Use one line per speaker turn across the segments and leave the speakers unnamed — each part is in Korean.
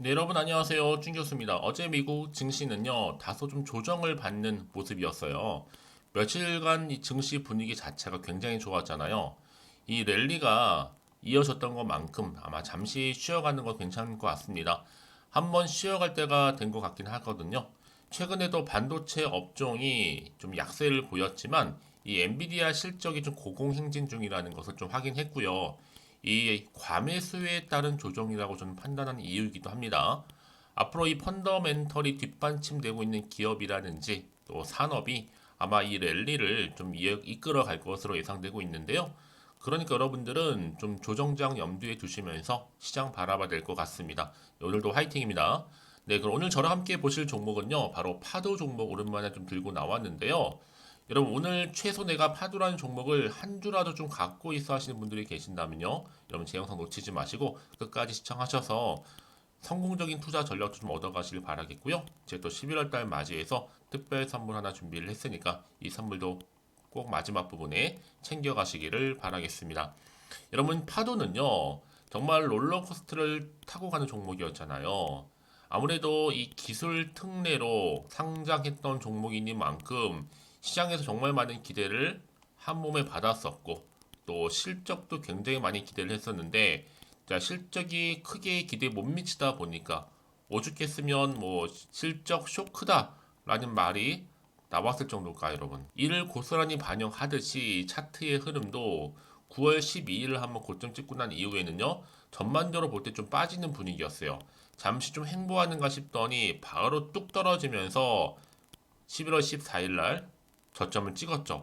네, 여러분 안녕하세요. 준 교수입니다. 어제 미국 증시는요, 다소 좀 조정을 받는 모습이었어요. 며칠간 이 증시 분위기 자체가 굉장히 좋았잖아요. 이 랠리가 이어졌던 것만큼 아마 잠시 쉬어가는 건 괜찮을 것 같습니다. 한번 쉬어갈 때가 된 것 같긴 하거든요. 최근에도 반도체 업종이 좀 약세를 보였지만 이 엔비디아 실적이 좀 고공행진 중이라는 것을 좀 확인했고요. 이 과매수에 따른 조정이라고 저는 판단하는 이유이기도 합니다. 앞으로 이 펀더멘털이 뒷받침되고 있는 기업이라든지 또 산업이 아마 이 랠리를 좀 이끌어 갈 것으로 예상되고 있는데요. 그러니까 여러분들은 좀 조정장 염두에 두시면서 시장 바라봐야 될 것 같습니다. 오늘도 화이팅입니다. 네, 그럼 오늘 저랑 함께 보실 종목은요, 바로 파도 종목 오랜만에 좀 들고 나왔는데요. 여러분 오늘 최소 내가 파도라는 종목을 한 주라도 좀 갖고 있어 하시는 분들이 계신다면요. 여러분 제 영상 놓치지 마시고 끝까지 시청하셔서 성공적인 투자 전략도 좀 얻어가시길 바라겠고요. 제가 또 11월 달 맞이해서 특별 선물 하나 준비를 했으니까 이 선물도 꼭 마지막 부분에 챙겨가시기를 바라겠습니다. 여러분 파도는요. 정말 롤러코스터를 타고 가는 종목이었잖아요. 아무래도 이 기술 특례로 상장했던 종목이니만큼 시장에서 정말 많은 기대를 한 몸에 받았었고 또 실적도 굉장히 많이 기대를 했었는데 자, 실적이 크게 기대에 못 미치다 보니까 오죽했으면 뭐 실적 쇼크다라는 말이 나왔을 정도일까 여러분. 이를 고스란히 반영하듯이 차트의 흐름도 9월 12일을 한번 고점 찍고 난 이후에는요. 전반적으로 볼 때 좀 빠지는 분위기였어요. 잠시 좀 횡보하는가 싶더니 바로 뚝 떨어지면서 11월 14일 날 저점을 찍었죠.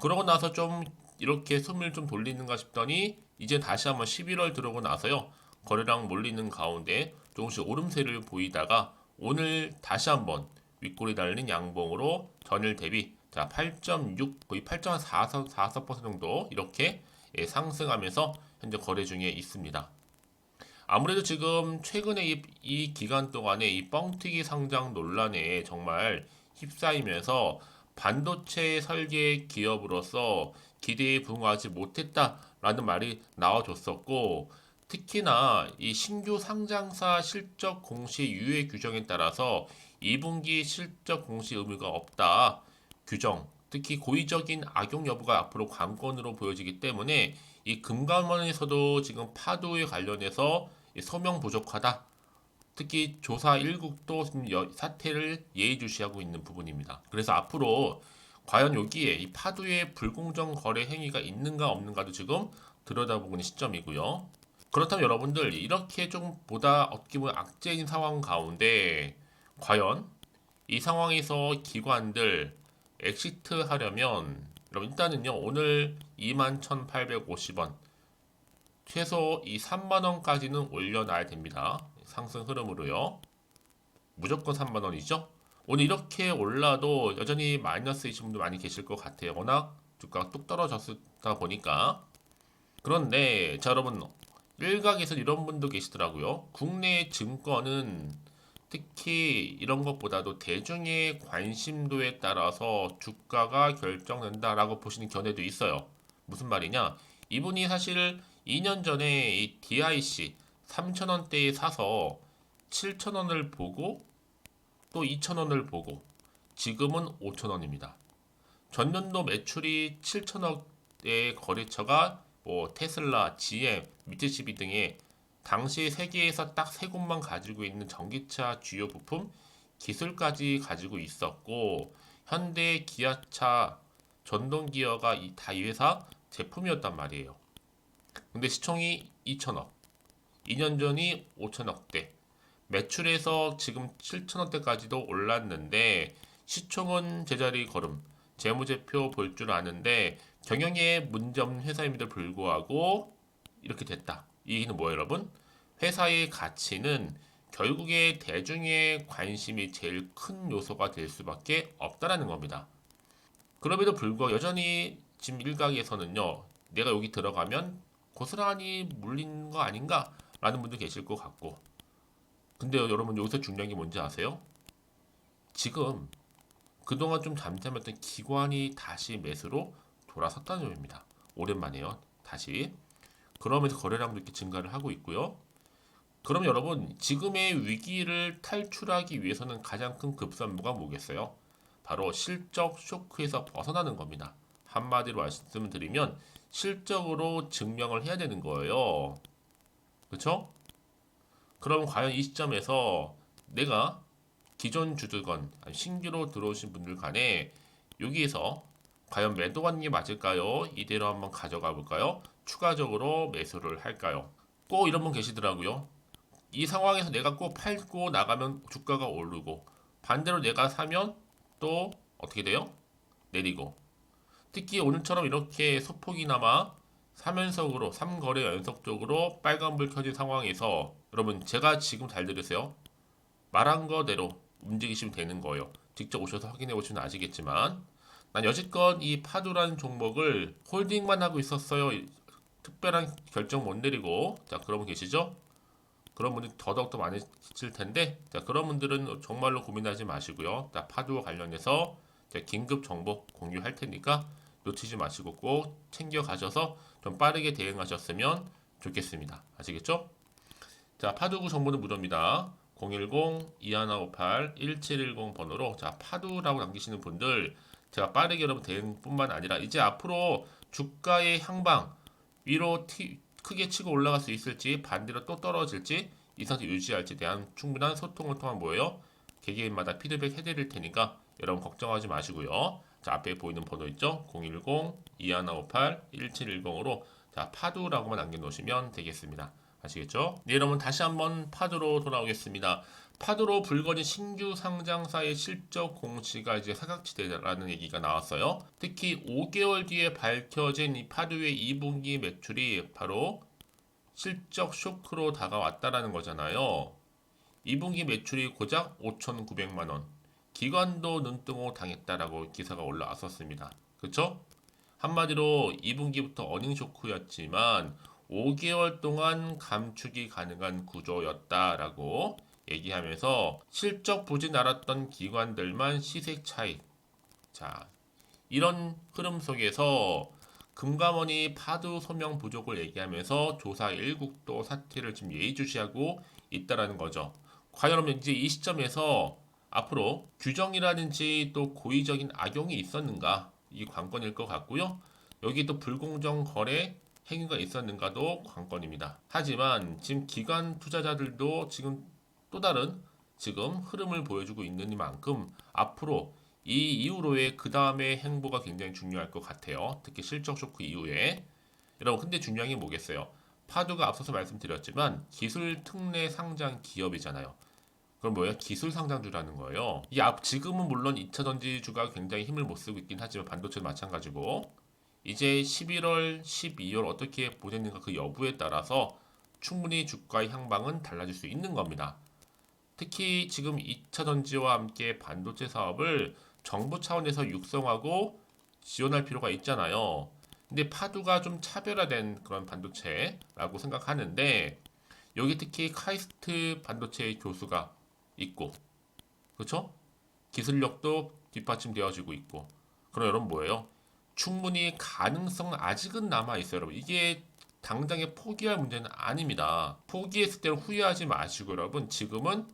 그러고 나서 좀 이렇게 숨을 좀 돌리는가 싶더니 이제 다시 한번 11월 들어오고 나서요. 거래량 몰리는 가운데 조금씩 오름세를 보이다가 오늘 다시 한번 윗골이 달린 양봉으로 전일 대비 자 8.6 거의 8.44% 정도 이렇게 상승하면서 현재 거래 중에 있습니다. 아무래도 지금 최근에 이 기간 동안에 이 뻥튀기 상장 논란에 정말 휩싸이면서 반도체 설계 기업으로서 기대에 부응하지 못했다라는 말이 나와줬었고, 특히나 이 신규 상장사 실적 공시 유예 규정에 따라서 2분기 실적 공시 의무가 없다 규정, 특히 고의적인 악용 여부가 앞으로 관건으로 보여지기 때문에 이 금감원에서도 지금 파도에 관련해서 소명 부족하다. 특히 조사 1국도 사태를 예의주시하고 있는 부분입니다. 그래서 앞으로 과연 여기에 이 파도의 불공정 거래 행위가 있는가 없는가도 지금 들여다보는 시점이고요. 그렇다면 여러분들 이렇게 좀 보다 어떻게 보면 악재인 상황 가운데 과연 이 상황에서 기관들 엑시트 하려면 여러분 일단은요 오늘 21,850원 최소 이 3만 원까지는 올려놔야 됩니다. 상승 흐름으로요. 무조건 3만 원이죠. 오늘 이렇게 올라도 여전히 마이너스이신 분들 많이 계실 것 같아요. 워낙 주가가 뚝 떨어졌다 보니까. 그런데 자 여러분 일각에서 이런 분도 계시더라고요. 국내 증권은 특히 이런 것보다도 대중의 관심도에 따라서 주가가 결정된다라고 보시는 견해도 있어요. 무슨 말이냐? 이분이 사실 2년 전에 이 DIC 3,000원대에 사서 7,000원을 보고 또 2,000원을 보고 지금은 5,000원입니다. 전년도 매출이 7,000억의 거래처가 뭐 테슬라, GM, 미쯔시비 등의 당시 세계에서 딱 세 곳만 가지고 있는 전기차 주요 부품 기술까지 가지고 있었고 현대, 기아차, 전동기어가 다 이 회사 제품이었단 말이에요. 근데 시총이 2천억, 2년 전이 5천억대, 매출에서 지금 7천억대까지도 올랐는데 시총은 제자리 걸음, 재무제표 볼 줄 아는데 경영에 문제없는 회사임에도 불구하고 이렇게 됐다. 이 얘기는 뭐예요, 여러분? 회사의 가치는 결국에 대중의 관심이 제일 큰 요소가 될 수밖에 없다라는 겁니다. 그럼에도 불구하고 여전히 지금 일각에서는요, 내가 여기 들어가면 고스란히 물리는 거 아닌가? 라는 분도 계실 것 같고. 근데 여러분 여기서 중요한 게 뭔지 아세요? 지금 그동안 좀 잠잠했던 기관이 다시 매수로 돌아섰다는 점입니다. 오랜만에요. 다시. 그러면서 거래량도 이렇게 증가를 하고 있고요. 그럼 여러분, 지금의 위기를 탈출하기 위해서는 가장 큰 급선무가 뭐겠어요? 바로 실적 쇼크에서 벗어나는 겁니다. 한마디로 말씀드리면 실적으로 증명을 해야 되는 거예요. 그렇죠? 그럼 과연 이 시점에서 내가 기존 주주건 신규로 들어오신 분들 간에 여기에서 과연 매도하는 게 맞을까요? 이대로 한번 가져가 볼까요? 추가적으로 매수를 할까요? 꼭 이런 분 계시더라고요. 이 상황에서 내가 꼭 팔고 나가면 주가가 오르고 반대로 내가 사면 또 어떻게 돼요? 내리고 특히 오늘처럼 이렇게 소폭이나마 3연속으로 3거래 연속적으로 빨간불 켜진 상황에서 여러분 제가 지금 잘 들으세요. 말한 거대로 움직이시면 되는 거예요. 직접 오셔서 확인해 보시면 아시겠지만 난 여지껏 이 파두라는 종목을 홀딩만 하고 있었어요. 특별한 결정 못 내리고 자 그런 분 계시죠? 그런 분이 더더욱 더 많으실 텐데 자 그런 분들은 정말로 고민하지 마시고요. 자 파두와 관련해서 긴급 정보 공유할 테니까 놓치지 마시고 꼭 챙겨 가셔서 좀 빠르게 대응하셨으면 좋겠습니다. 아시겠죠? 자 파두구 정보는 무료입니다. 010-2158-1710 번호로 자 파두라고 남기시는 분들 제가 빠르게 여러분 대응뿐만 아니라 이제 앞으로 주가의 향방 위로 크게 치고 올라갈 수 있을지 반대로 또 떨어질지 이 상태 유지할지 대한 충분한 소통을 통한 뭐예요? 개개인마다 피드백 해드릴 테니까 여러분 걱정하지 마시고요. 자 앞에 보이는 번호 있죠? 010-2158-1710으로 자 파두라고만 남겨놓으시면 되겠습니다. 아시겠죠? 네, 여러분 다시 한번 파도로 돌아오겠습니다. 파도로 불거진 신규 상장사의 실적 공시가 이제 사각지대라는 얘기가 나왔어요. 특히 5개월 뒤에 밝혀진 이 파도의 2분기 매출이 바로 실적 쇼크로 다가왔다라는 거잖아요. 2분기 매출이 고작 5,900만 원. 기관도 눈뜨고 당했다라고 기사가 올라왔었습니다. 그렇죠? 한마디로 2분기부터 어닝 쇼크였지만 5개월 동안 감축이 가능한 구조였다라고 얘기하면서 실적 보진 않았던 기관들만 시세 차익. 자, 이런 흐름 속에서 금감원이 파도 소명 부족을 얘기하면서 조사 일국도 사태를 지금 예의주시하고 있다라는 거죠. 과연 이제 이 시점에서 앞으로 규정이라든지 또 고의적인 악용이 있었는가 이 관건일 것 같고요. 여기 또 불공정 거래 행위가 있었는가도 관건입니다. 하지만 지금 기관 투자자들도 지금 또 다른 지금 흐름을 보여주고 있는 만큼 앞으로 이 이후로의 그 다음의 행보가 굉장히 중요할 것 같아요. 특히 실적 쇼크 이후에. 여러분 근데 중요한 게 뭐겠어요? 파도가 앞서서 말씀드렸지만 기술 특례 상장 기업이잖아요. 그럼 뭐예요? 기술 상장주라는 거예요. 이게 지금은 물론 2차 전지주가 굉장히 힘을 못 쓰고 있긴 하지만 반도체도 마찬가지고 이제 11월, 12월 어떻게 보냈는가 그 여부에 따라서 충분히 주가의 향방은 달라질 수 있는 겁니다. 특히 지금 2차 전지와 함께 반도체 사업을 정부 차원에서 육성하고 지원할 필요가 있잖아요. 근데 파두가 좀 차별화된 그런 반도체라고 생각하는데 여기 특히 카이스트 반도체 교수가 있고 그렇죠? 기술력도 뒷받침되어지고 있고 그럼 여러분 뭐예요? 충분히 가능성은 아직은 남아 있어요, 여러분. 이게 당장에 포기할 문제는 아닙니다. 포기했을 때는 후회하지 마시고 여러분 지금은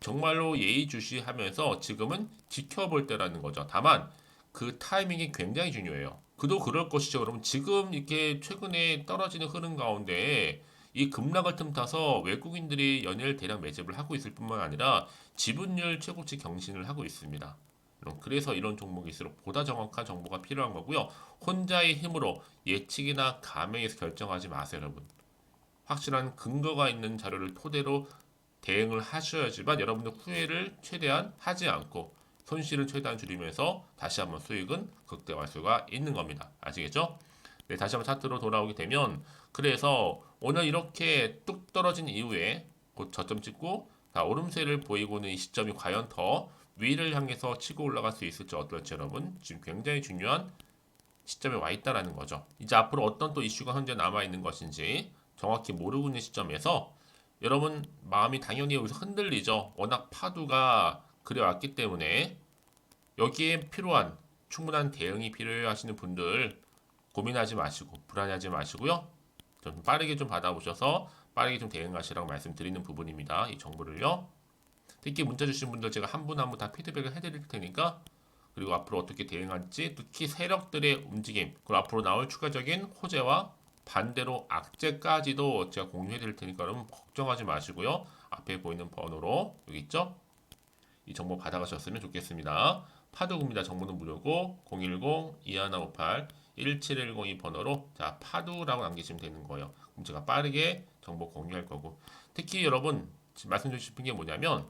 정말로 예의주시하면서 지금은 지켜볼 때라는 거죠. 다만 그 타이밍이 굉장히 중요해요. 그도 그럴 것이죠. 여러분 지금 이렇게 최근에 떨어지는 흐름 가운데 이 급락을 틈타서 외국인들이 연일 대량 매집을 하고 있을 뿐만 아니라 지분율 최고치 경신을 하고 있습니다. 그래서 이런 종목일수록 보다 정확한 정보가 필요한 거고요. 혼자의 힘으로 예측이나 감행해서 결정하지 마세요, 여러분. 확실한 근거가 있는 자료를 토대로 대응을 하셔야지만 여러분들 후회를 최대한 하지 않고 손실을 최대한 줄이면서 다시 한번 수익은 극대화할 수가 있는 겁니다. 아시겠죠? 네, 다시 한번 차트로 돌아오게 되면 그래서 오늘 이렇게 뚝 떨어진 이후에 곧 저점 찍고 오름세를 보이고 있는 이 시점이 과연 더 위를 향해서 치고 올라갈 수 있을지 어떨지 여러분 지금 굉장히 중요한 시점에 와 있다라는 거죠. 이제 앞으로 어떤 또 이슈가 현재 남아 있는 것인지 정확히 모르고 있는 시점에서 여러분 마음이 당연히 여기서 흔들리죠. 워낙 파도가 그래 왔기 때문에 여기에 필요한 충분한 대응이 필요하시는 분들 고민하지 마시고 불안해하지 마시고요. 좀 빠르게 좀 받아보셔서 빠르게 좀 대응하시라고 말씀드리는 부분입니다. 이 정보를요. 특히 문자 주신 분들 제가 한 분 한 분 다 피드백을 해드릴 테니까, 그리고 앞으로 어떻게 대응할지, 특히 세력들의 움직임, 그리고 앞으로 나올 추가적인 호재와 반대로 악재까지도 제가 공유해 드릴 테니까 여러분 걱정하지 마시고요. 앞에 보이는 번호로 여기 있죠? 이 정보 받아가셨으면 좋겠습니다. 파두입니다. 정보는 무료고 010-2158-1710 이 번호로 자 파두라고 남기시면 되는 거예요. 그럼 제가 빠르게 정보 공유할 거고, 특히 여러분 말씀드리고 싶은 게 뭐냐면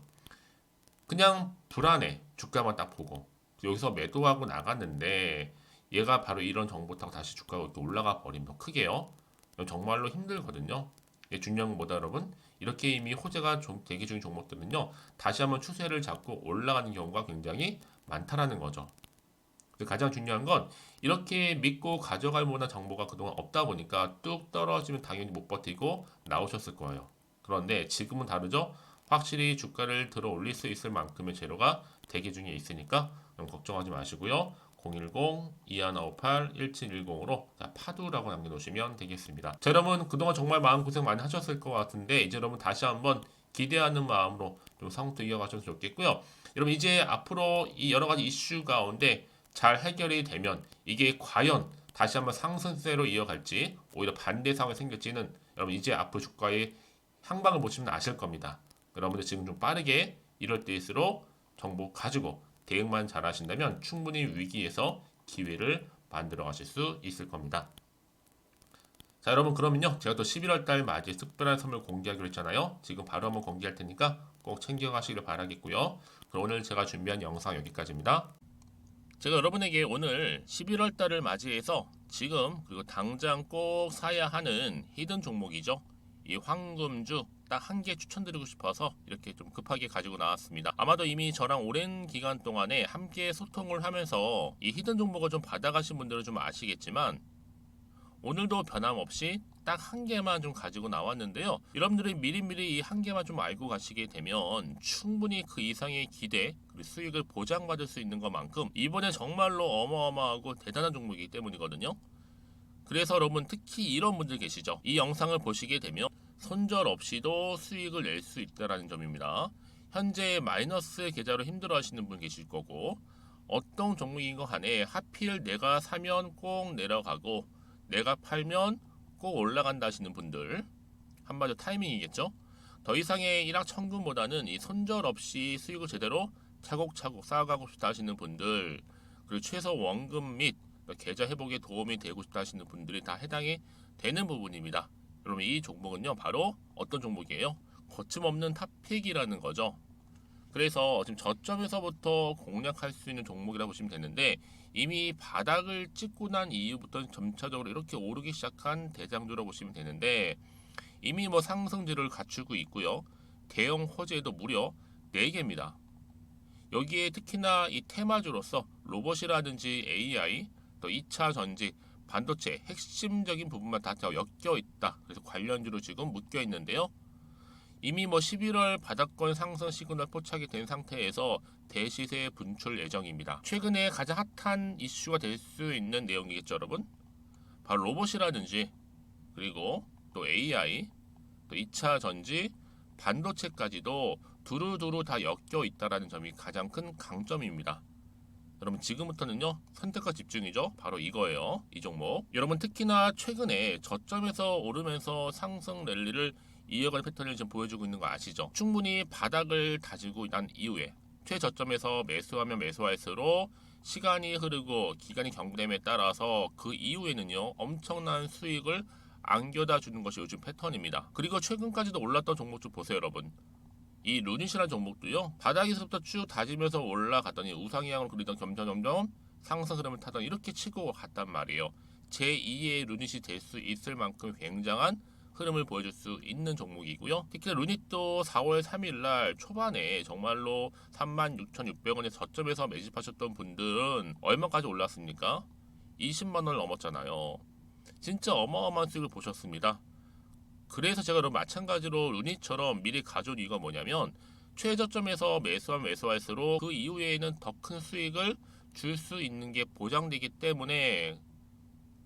그냥 불안해 주가만 딱 보고 여기서 매도하고 나갔는데 얘가 바로 이런 정보 타고 다시 주가가 이렇게 올라가 버리면 크게요. 정말로 힘들거든요. 이게 중요한 것보다 여러분 이렇게 이미 호재가 좀 대기 중인 종목들은요 다시 한번 추세를 잡고 올라가는 경우가 굉장히 많다라는 거죠. 가장 중요한 건 이렇게 믿고 가져갈 만한 정보가 그동안 없다 보니까 뚝 떨어지면 당연히 못 버티고 나오셨을 거예요. 그런데 지금은 다르죠. 확실히 주가를 들어 올릴 수 있을 만큼의 재료가 대기 중에 있으니까 걱정하지 마시고요. 010-2158-1710으로 파두라고 남겨놓으시면 되겠습니다. 자, 여러분 그동안 정말 마음고생 많이 하셨을 것 같은데 이제 여러분 다시 한번 기대하는 마음으로 좀 상투 이어가셔도 좋겠고요. 여러분 이제 앞으로 이 여러 가지 이슈 가운데 잘 해결이 되면 이게 과연 다시 한번 상승세로 이어갈지 오히려 반대 상황이 생길지는 여러분 이제 앞으로 주가의 향방을 보시면 아실 겁니다. 여러분들 지금 좀 빠르게 이럴 때일수록 정보 가지고 대응만 잘 하신다면 충분히 위기에서 기회를 만들어 가실 수 있을 겁니다. 자, 여러분 그러면요 제가 또 11월 달 맞이 특별한 선물 공개하기로 했잖아요. 지금 바로 한번 공개할 테니까 꼭 챙겨 가시길 바라겠고요. 그럼 오늘 제가 준비한 영상 여기까지입니다. 제가 여러분에게 오늘 11월 달을 맞이해서 지금 그리고 당장 꼭 사야 하는 히든 종목이죠. 이 황금주 딱 한 개 추천드리고 싶어서 이렇게 좀 급하게 가지고 나왔습니다. 아마도 이미 저랑 오랜 기간 동안에 함께 소통을 하면서 이 히든 종목을 좀 받아가신 분들은 좀 아시겠지만 오늘도 변함없이 딱 한 개만 좀 가지고 나왔는데요. 여러분들이 미리미리 이 한 개만 좀 알고 가시게 되면 충분히 그 이상의 기대 그리고 수익을 보장받을 수 있는 것만큼 이번에 정말로 어마어마하고 대단한 종목이기 때문이거든요. 그래서 여러분 특히 이런 분들 계시죠. 이 영상을 보시게 되면 손절 없이도 수익을 낼 수 있다는 점입니다. 현재 마이너스 계좌로 힘들어 하시는 분 계실 거고 어떤 종목인 거 간에 하필 내가 사면 꼭 내려가고 내가 팔면 꼭 올라간다 하시는 분들 한마디로 타이밍이겠죠. 더 이상의 일확천금보다는 이 손절 없이 수익을 제대로 차곡차곡 쌓아가고 싶다 하시는 분들 그리고 최소 원금 및 계좌 회복에 도움이 되고 싶다 하시는 분들이 다 해당이 되는 부분입니다. 여러분 이 종목은요 바로 어떤 종목이에요? 거침없는 탑픽이라는 거죠. 그래서 지금 저점에서부터 공략할 수 있는 종목이라고 보시면 되는데 이미 바닥을 찍고 난 이후부터 점차적으로 이렇게 오르기 시작한 대장주라고 보시면 되는데 이미 뭐 상승지를 갖추고 있고요. 대형 호재도 무려 4개입니다. 여기에 특히나 이 테마주로서 로봇이라든지 AI, 또 2차 전지, 반도체 핵심적인 부분만 다 엮여 있다. 그래서 관련주로 지금 묶여 있는데요. 이미 뭐 11월 바닥권 상승 시그널 포착이 된 상태에서 대시세 분출 예정입니다. 최근에 가장 핫한 이슈가 될 수 있는 내용이겠죠, 여러분? 바로 로봇이라든지 그리고 또 AI, 또 2차 전지, 반도체까지도 두루두루 다 엮여 있다라는 점이 가장 큰 강점입니다. 여러분 지금부터는요 선택과 집중이죠. 바로 이거예요. 이 종목. 여러분 특히나 최근에 저점에서 오르면서 상승 랠리를 이어갈 패턴을 지금 보여주고 있는 거 아시죠? 충분히 바닥을 다지고 난 이후에 최저점에서 매수하면 매수할수록 시간이 흐르고 기간이 경과됨에 따라서 그 이후에는요 엄청난 수익을 안겨다 주는 것이 요즘 패턴입니다. 그리고 최근까지도 올랐던 종목 좀 보세요, 여러분. 이 루닛이라는 종목도요 바닥에서부터 쭉 다지면서 올라갔더니 우상향으로 그리던 점점 상승 흐름을 타던 이렇게 치고 갔단 말이에요. 제2의 루닛이 될 수 있을 만큼 굉장한 흐름을 보여줄 수 있는 종목이고요. 특히 루닛도 4월 3일날 초반에 정말로 36,600원의 저점에서 매집하셨던 분들은 얼마까지 올랐습니까? 20만원을 넘었잖아요. 진짜 어마어마한 수익을 보셨습니다. 그래서 제가 그럼 마찬가지로 루닛처럼 미리 가져온 이유가 뭐냐면 최저점에서 매수하면 매수할수록 그 이후에는 더 큰 수익을 줄 수 있는 게 보장되기 때문에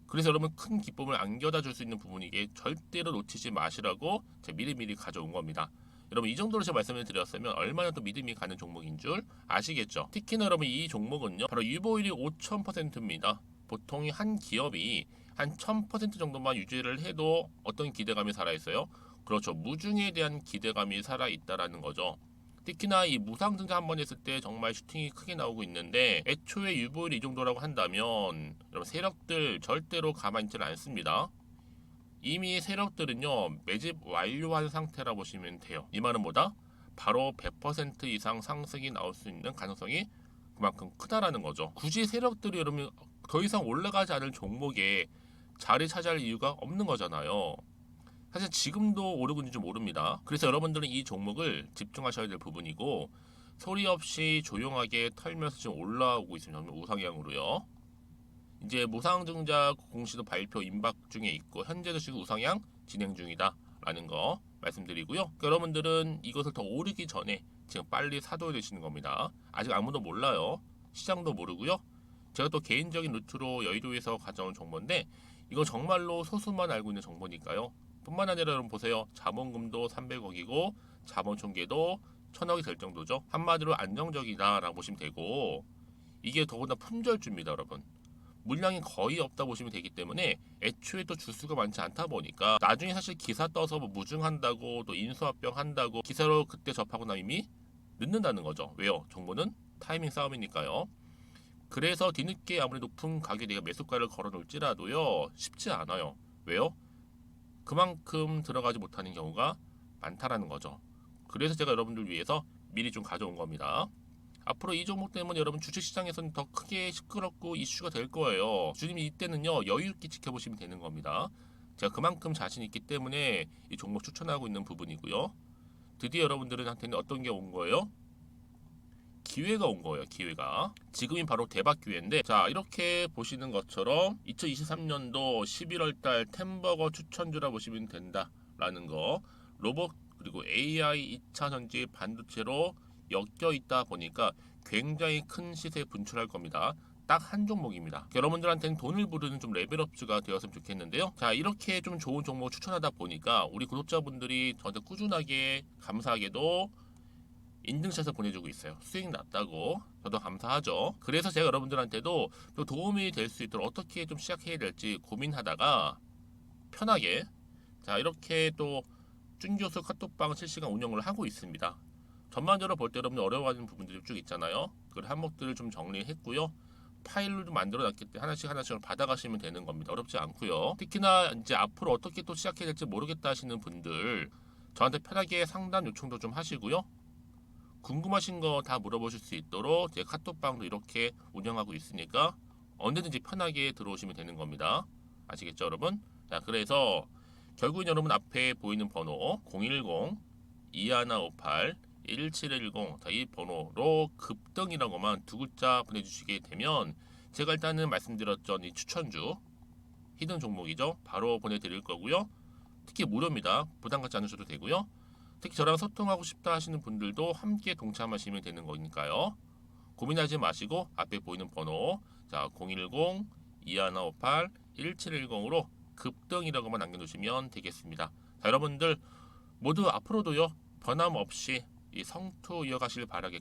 그래서 여러분 큰 기쁨을 안겨다 줄 수 있는 부분이기에 절대로 놓치지 마시라고 제가 미리미리 가져온 겁니다. 여러분 이 정도로 제가 말씀을 드렸으면 얼마나 또 믿음이 가는 종목인 줄 아시겠죠? 특히나 여러분 이 종목은요 바로 유보율이 5000%입니다. 보통 한 기업이 한 1000% 정도만 유지를 해도 어떤 기대감이 살아있어요? 그렇죠. 무중에 대한 기대감이 살아있다라는 거죠. 특히나 이 무상증자 한 번 했을 때 정말 슈팅이 크게 나오고 있는데 애초에 유보율이 이 정도라고 한다면 여러분 세력들 절대로 가만히 있지는 않습니다. 이미 세력들은요 매집 완료한 상태라 보시면 돼요. 이 말은 뭐다? 바로 100% 이상 상승이 나올 수 있는 가능성이 그만큼 크다라는 거죠. 굳이 세력들이 여러분 더 이상 올라가지 않을 종목에 자리 차지할 이유가 없는 거잖아요. 사실 지금도 오르고 있는지 모릅니다. 그래서 여러분들은 이 종목을 집중하셔야 될 부분이고 소리 없이 조용하게 털면서 지금 올라오고 있습니다. 우상향으로요. 이제 무상증자 공시도 발표 임박 중에 있고 현재도 지금 우상향 진행 중이다라는 거 말씀드리고요. 그러니까 여러분들은 이것을 더 오르기 전에 지금 빨리 사둬야 되시는 겁니다. 아직 아무도 몰라요. 시장도 모르고요. 제가 또 개인적인 루트로 여의도에서 가져온 정보인데 이거 정말로 소수만 알고 있는 정보니까요. 뿐만 아니라 여러분 보세요. 자본금도 300억이고 자본 총계도 1000억이 될 정도죠. 한마디로 안정적이다라고 보시면 되고 이게 더구나 품절주입니다, 여러분. 물량이 거의 없다 보시면 되기 때문에 애초에 또 주수가 많지 않다 보니까 나중에 사실 기사 떠서 뭐 무증한다고 또 인수합병 한다고 기사로 그때 접하고 나면 이미 늦는다는 거죠. 왜요? 정보는 타이밍 싸움이니까요. 그래서 뒤늦게 아무리 높은 가격에 내가 매수가를 걸어 놓을지라도요 쉽지 않아요. 왜요? 그만큼 들어가지 못하는 경우가 많다라는 거죠. 그래서 제가 여러분들 위해서 미리 좀 가져온 겁니다. 앞으로 이 종목 때문에 여러분 주식시장에서는 더 크게 시끄럽고 이슈가 될 거예요. 주님이 이때는요 여유 있게 지켜보시면 되는 겁니다. 제가 그만큼 자신 있기 때문에 이 종목 추천하고 있는 부분이고요. 드디어 여러분들한테는 어떤 게 온 거예요? 기회가 온 거예요. 기회가. 지금이 바로 대박 기회인데 자 이렇게 보시는 것처럼 2023년도 11월달 템버거 추천주라 보시면 된다라는 거. 로봇 그리고 AI 2차 전지 반도체로 엮여 있다 보니까 굉장히 큰 시세 분출할 겁니다. 딱 한 종목입니다. 여러분들한테는 돈을 부르는 좀 레벨업주가 되었으면 좋겠는데요. 자 이렇게 좀 좋은 종목 추천하다 보니까 우리 구독자분들이 저한테 꾸준하게 감사하게도 인증샷을 보내주고 있어요. 수익 났다고. 저도 감사하죠. 그래서 제가 여러분들한테도 또 도움이 될 수 있도록 어떻게 좀 시작해야 될지 고민하다가 편하게 자 이렇게 또 준교수 카톡방 실시간 운영을 하고 있습니다. 전반적으로 볼 때 여러분들 어려워하는 부분들이 쭉 있잖아요. 그 항목들을 좀 정리했고요. 파일로 좀 만들어 놨기 때문에 하나씩 하나씩 받아가시면 되는 겁니다. 어렵지 않고요. 특히나 이제 앞으로 어떻게 또 시작해야 될지 모르겠다 하시는 분들 저한테 편하게 상담 요청도 좀 하시고요. 궁금하신 거 다 물어보실 수 있도록 제 카톡방도 이렇게 운영하고 있으니까 언제든지 편하게 들어오시면 되는 겁니다. 아시겠죠, 여러분? 자, 그래서 결국은 여러분 앞에 보이는 번호 010-2158-1710 이 번호로 급등이라고만 두 글자 보내주시게 되면 제가 일단은 말씀드렸던 이 추천주 히든 종목이죠. 바로 보내드릴 거고요. 특히 무료입니다. 부담 갖지 않으셔도 되고요. 특히 저랑 소통하고 싶다 하시는 분들도 함께 동참하시면 되는 거니까요. 고민하지 마시고 앞에 보이는 번호 자 010-2158-1710으로 급등이라고만 남겨놓으시면 되겠습니다. 자, 여러분들 모두 앞으로도요 변함없이 이 성투 이어가실 바라겠고